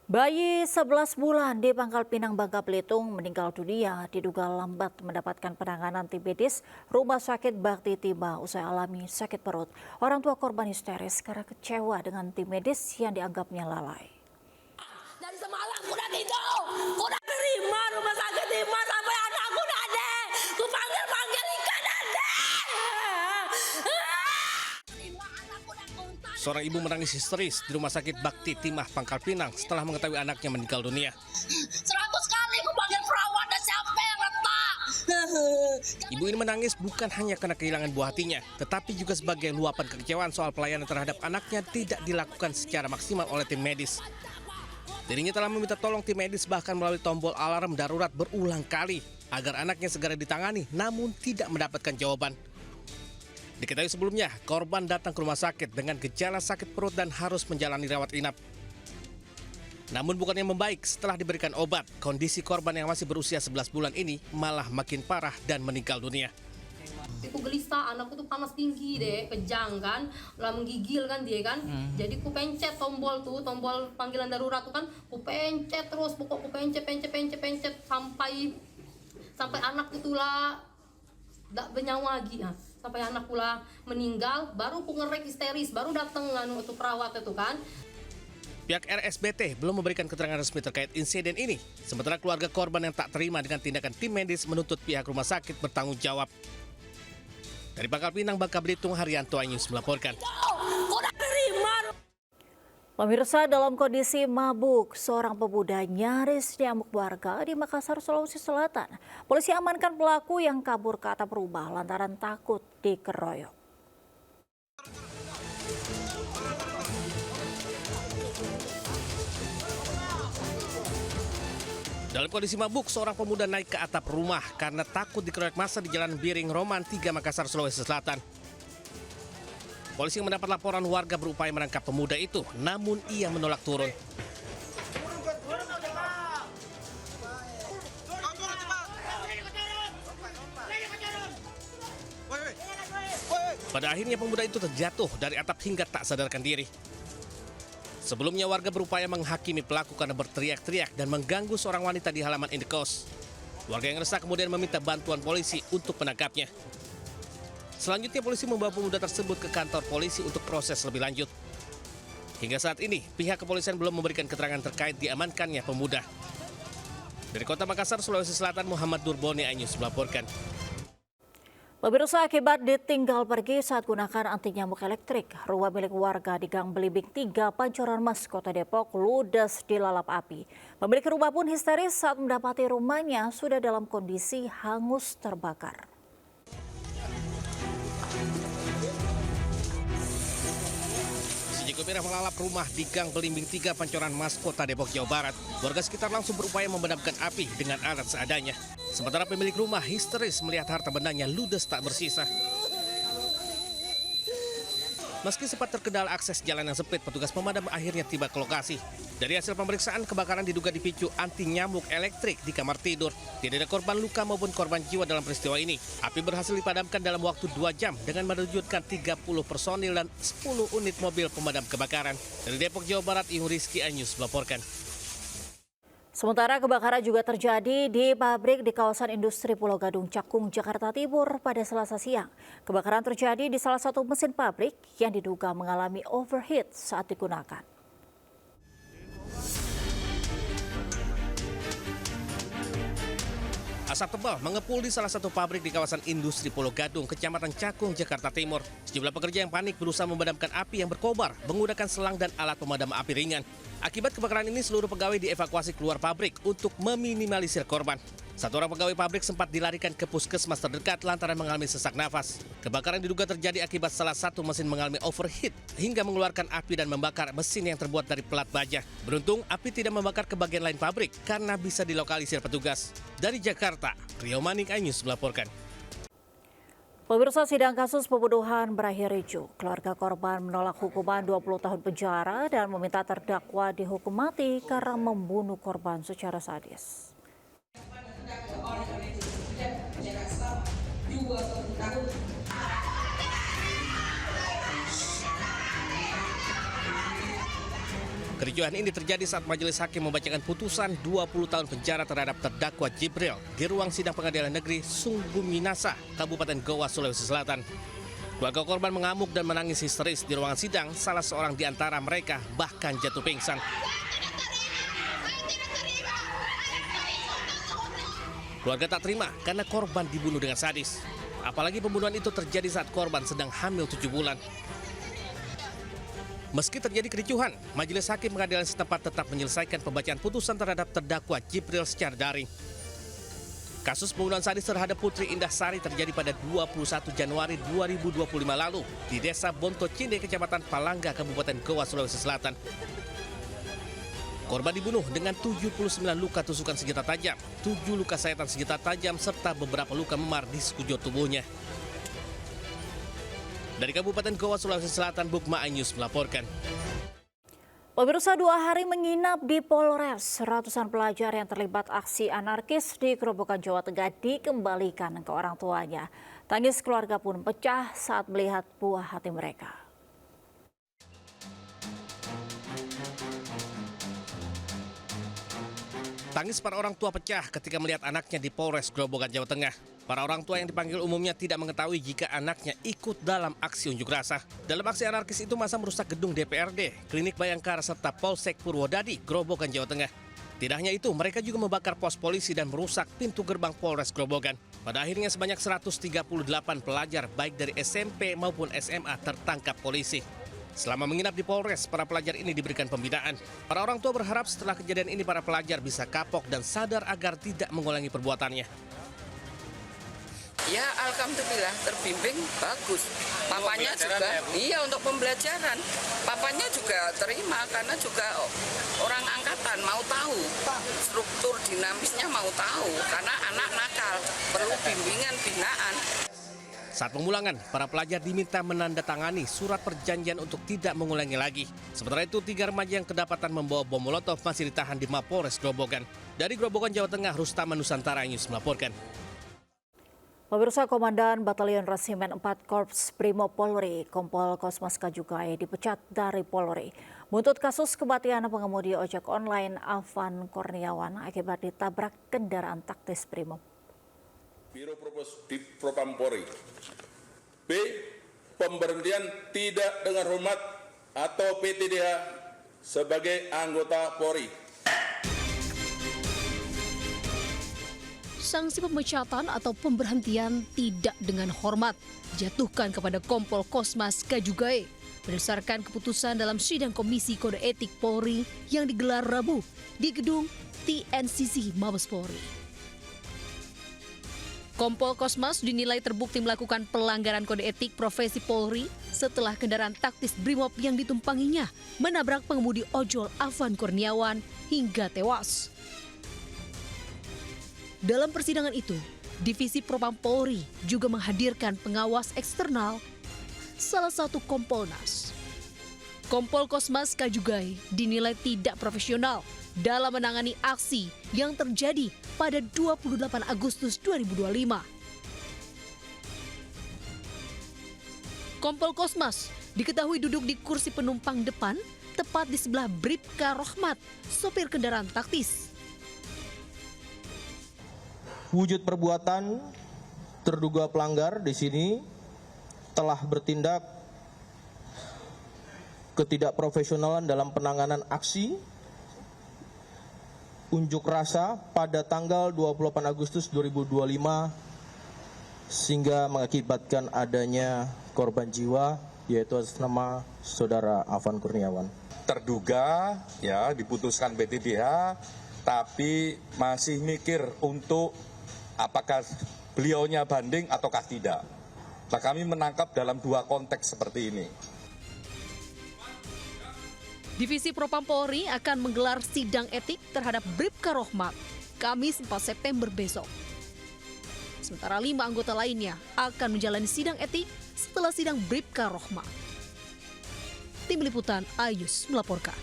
Bayi 11 bulan di Pangkal Pinang, Bangka Belitung meninggal dunia diduga lambat mendapatkan penanganan tim medis Rumah Sakit Bakti Timah usai alami sakit perut. Orang tua korban histeris karena kecewa dengan tim medis yang dianggapnya lalai. Dari semalam udah gitu, udah terima Rumah Sakit Timah sampai anakku ada. Ku panggil ikan ada. Seorang ibu menangis histeris di Rumah Sakit Bakti Timah, Pangkal Pinang setelah mengetahui anaknya meninggal dunia. 100 kali ku panggil perawat dan siapa yang letak. Ibu ini menangis bukan hanya karena kehilangan buah hatinya, tetapi juga sebagai luapan kekecewaan soal pelayanan terhadap anaknya tidak dilakukan secara maksimal oleh tim medis. Dirinya telah meminta tolong tim medis bahkan melalui tombol alarm darurat berulang kali agar anaknya segera ditangani, namun tidak mendapatkan jawaban. Diketahui sebelumnya, korban datang ke rumah sakit dengan gejala sakit perut dan harus menjalani rawat inap. Namun bukannya membaik setelah diberikan obat, kondisi korban yang masih berusia 11 bulan ini malah makin parah dan meninggal dunia. Aku gelisah, anakku tuh panas tinggi deh, kejang kan, lah menggigil kan dia kan. Jadi ku pencet tombol panggilan darurat tuh kan, ku pencet terus, pokok ku pencet sampai anak itulah tak bernyawa lagi ya. Sampai anak pula meninggal, baru ku ngerek histeris, baru datang untuk perawat itu kan. Pihak RSBT belum memberikan keterangan resmi terkait insiden ini. Sementara keluarga korban yang tak terima dengan tindakan tim medis menuntut pihak rumah sakit bertanggung jawab. Dari Pangkal Pinang, Bangka Belitung, Haryanto Anyus melaporkan. Udah terima. Pemirsa, dalam kondisi mabuk, seorang pemuda nyaris diamuk warga di Makassar, Sulawesi Selatan. Polisi amankan pelaku yang kabur ke atap rumah lantaran takut dikeroyok. Dalam kondisi mabuk, seorang pemuda naik ke atap rumah karena takut dikeroyok massa di Jalan Biring Roman 3 Makassar, Sulawesi Selatan. Polisi mendapat laporan warga berupaya menangkap pemuda itu, namun ia menolak turun. Pada akhirnya pemuda itu terjatuh dari atap hingga tak sadarkan diri. Sebelumnya warga berupaya menghakimi pelaku karena berteriak-teriak dan mengganggu seorang wanita di halaman indekos. Warga yang resah kemudian meminta bantuan polisi untuk menangkapnya. Selanjutnya polisi membawa pemuda tersebut ke kantor polisi untuk proses lebih lanjut. Hingga saat ini pihak kepolisian belum memberikan keterangan terkait diamankannya pemuda. Dari Kota Makassar, Sulawesi Selatan, Muhammad Durboni Anyus melaporkan. Pemirsa, akibat ditinggal pergi saat gunakan anti nyamuk elektrik, rumah milik warga di Gang Belimbing 3, Pancoran Mas, Kota Depok, ludes dilalap api. Pemilik rumah pun histeris saat mendapati rumahnya sudah dalam kondisi hangus terbakar. Api merah melalap rumah di Gang Belimbing 3, Pancoran Mas, Kota Depok, Jawa Barat. Warga sekitar langsung berupaya memadamkan api dengan alat seadanya. Sementara pemilik rumah histeris melihat harta bendanya ludes tak bersisa. Meski sempat terkendala akses jalan yang sempit, petugas pemadam akhirnya tiba ke lokasi. Dari hasil pemeriksaan, kebakaran diduga dipicu anti nyamuk elektrik di kamar tidur. Tidak ada korban luka maupun korban jiwa dalam peristiwa ini. Api berhasil dipadamkan dalam waktu 2 jam dengan menerjunkan 30 personil dan 10 unit mobil pemadam kebakaran. Dari Depok, Jawa Barat, Iung Rizky Anyus melaporkan. Sementara kebakaran juga terjadi di pabrik di kawasan industri Pulau Gadung, Cakung, Jakarta Timur pada Selasa siang. Kebakaran terjadi di salah satu mesin pabrik yang diduga mengalami overheat saat digunakan. Asap tebal mengepul di salah satu pabrik di kawasan industri Pulau Gadung, Kecamatan Cakung, Jakarta Timur. Sejumlah pekerja yang panik berusaha memadamkan api yang berkobar menggunakan selang dan alat pemadam api ringan. Akibat kebakaran ini, seluruh pegawai dievakuasi keluar pabrik untuk meminimalisir korban. Satu orang pegawai pabrik sempat dilarikan ke puskesmas terdekat lantaran mengalami sesak nafas. Kebakaran diduga terjadi akibat salah satu mesin mengalami overheat hingga mengeluarkan api dan membakar mesin yang terbuat dari pelat baja. Beruntung, api tidak membakar ke bagian lain pabrik karena bisa dilokalisir petugas. Dari Jakarta, Rio Manik Anyus melaporkan. Pemirsa, sidang kasus pembunuhan berakhir ricuh. Keluarga korban menolak hukuman 20 tahun penjara dan meminta terdakwa dihukum mati karena membunuh korban secara sadis. Kericuhan ini terjadi saat majelis hakim membacakan putusan 20 tahun penjara terhadap terdakwa Jibril di ruang sidang Pengadilan Negeri Sungguh Minasa, Kabupaten Goa, Sulawesi Selatan. Keluarga korban mengamuk dan menangis histeris di ruangan sidang, salah seorang di antara mereka bahkan jatuh pingsan. Keluarga tak terima karena korban dibunuh dengan sadis. Apalagi pembunuhan itu terjadi saat korban sedang hamil 7 bulan. Meski terjadi kericuhan, majelis hakim pengadilan setempat tetap menyelesaikan pembacaan putusan terhadap terdakwa Jibril secara daring. Kasus pembunuhan sadis terhadap Putri Indah Sari terjadi pada 21 Januari 2025 lalu di Desa Bonto Cinde, Kecamatan Palangga, Kabupaten Goa, Sulawesi Selatan. Korban dibunuh dengan 79 luka tusukan senjata tajam, 7 luka sayatan senjata tajam, serta beberapa luka memar di sekujur tubuhnya. Dari Kabupaten Goa, Sulawesi Selatan, Bukma News melaporkan. Pemirsa, 2 hari menginap di Polres, ratusan pelajar yang terlibat aksi anarkis di Grobogan, Jawa Tengah dikembalikan ke orang tuanya. Tangis keluarga pun pecah saat melihat buah hati mereka. Tangis para orang tua pecah ketika melihat anaknya di Polres Grobogan, Jawa Tengah. Para orang tua yang dipanggil umumnya tidak mengetahui jika anaknya ikut dalam aksi unjuk rasa. Dalam aksi anarkis itu masa merusak gedung DPRD, Klinik Bayangkara, serta Polsek Purwodadi, Grobogan, Jawa Tengah. Tidak hanya itu, mereka juga membakar pos polisi dan merusak pintu gerbang Polres Grobogan. Pada akhirnya sebanyak 138 pelajar baik dari SMP maupun SMA tertangkap polisi. Selama menginap di Polres, para pelajar ini diberikan pembinaan. Para orang tua berharap setelah kejadian ini para pelajar bisa kapok dan sadar agar tidak mengulangi perbuatannya. Ya, alhamdulillah terbimbing bagus. Papanya juga, iya untuk pembelajaran. Papanya juga terima karena juga orang angkatan mau tahu struktur dinamisnya, mau tahu karena anak nakal perlu bimbingan binaan. Saat pemulangan, para pelajar diminta menandatangani surat perjanjian untuk tidak mengulangi lagi. Sementara itu, 3 remaja yang kedapatan membawa bom molotov masih ditahan di Mapolres Grobogan. Dari Grobogan, Jawa Tengah, Rustama Nusantara News melaporkan. Pemirsa, Komandan Batalion Resimen 4 Korps Brimob Polri, Kompol Kosmas Kajugai, dipecat dari Polri. Buntut kasus kematian pengemudi ojek online Afan Kurniawan akibat ditabrak kendaraan taktis Brimob. Biro Propam Polri. B. Pemberhentian tidak dengan hormat atau PTDH sebagai anggota Polri. Sanksi pemecatan atau pemberhentian tidak dengan hormat dijatuhkan kepada Kompol Kosmas Kajugai berdasarkan keputusan dalam sidang Komisi Kode Etik Polri yang digelar Rabu di gedung TNCC Mabes Polri. Kompol Kosmas dinilai terbukti melakukan pelanggaran kode etik profesi Polri setelah kendaraan taktis Brimob yang ditumpanginya menabrak pengemudi ojol Afan Kurniawan hingga tewas. Dalam persidangan itu, Divisi Propam Polri juga menghadirkan pengawas eksternal, salah satu Kompolnas. Kompol Kosmas Kajugai dinilai tidak profesional dalam menangani aksi yang terjadi pada 28 Agustus 2025. Kompol Kosmas diketahui duduk di kursi penumpang depan, tepat di sebelah Bribka Rohmat, sopir kendaraan taktis. Wujud perbuatan terduga pelanggar di sini telah bertindak ketidakprofesionalan dalam penanganan aksi unjuk rasa pada tanggal 28 Agustus 2025 sehingga mengakibatkan adanya korban jiwa yaitu atas nama saudara Afan Kurniawan. Terduga ya diputuskan PTDH tapi masih mikir untuk apakah beliaunya banding ataukah tidak. Nah, kami menangkap dalam 2 konteks seperti ini. Divisi Propam Polri akan menggelar sidang etik terhadap Bribka Rohmat Kamis 4 September besok. Sementara 5 anggota lainnya akan menjalani sidang etik setelah sidang Bribka Rohmat. Tim Liputan Ayus melaporkan.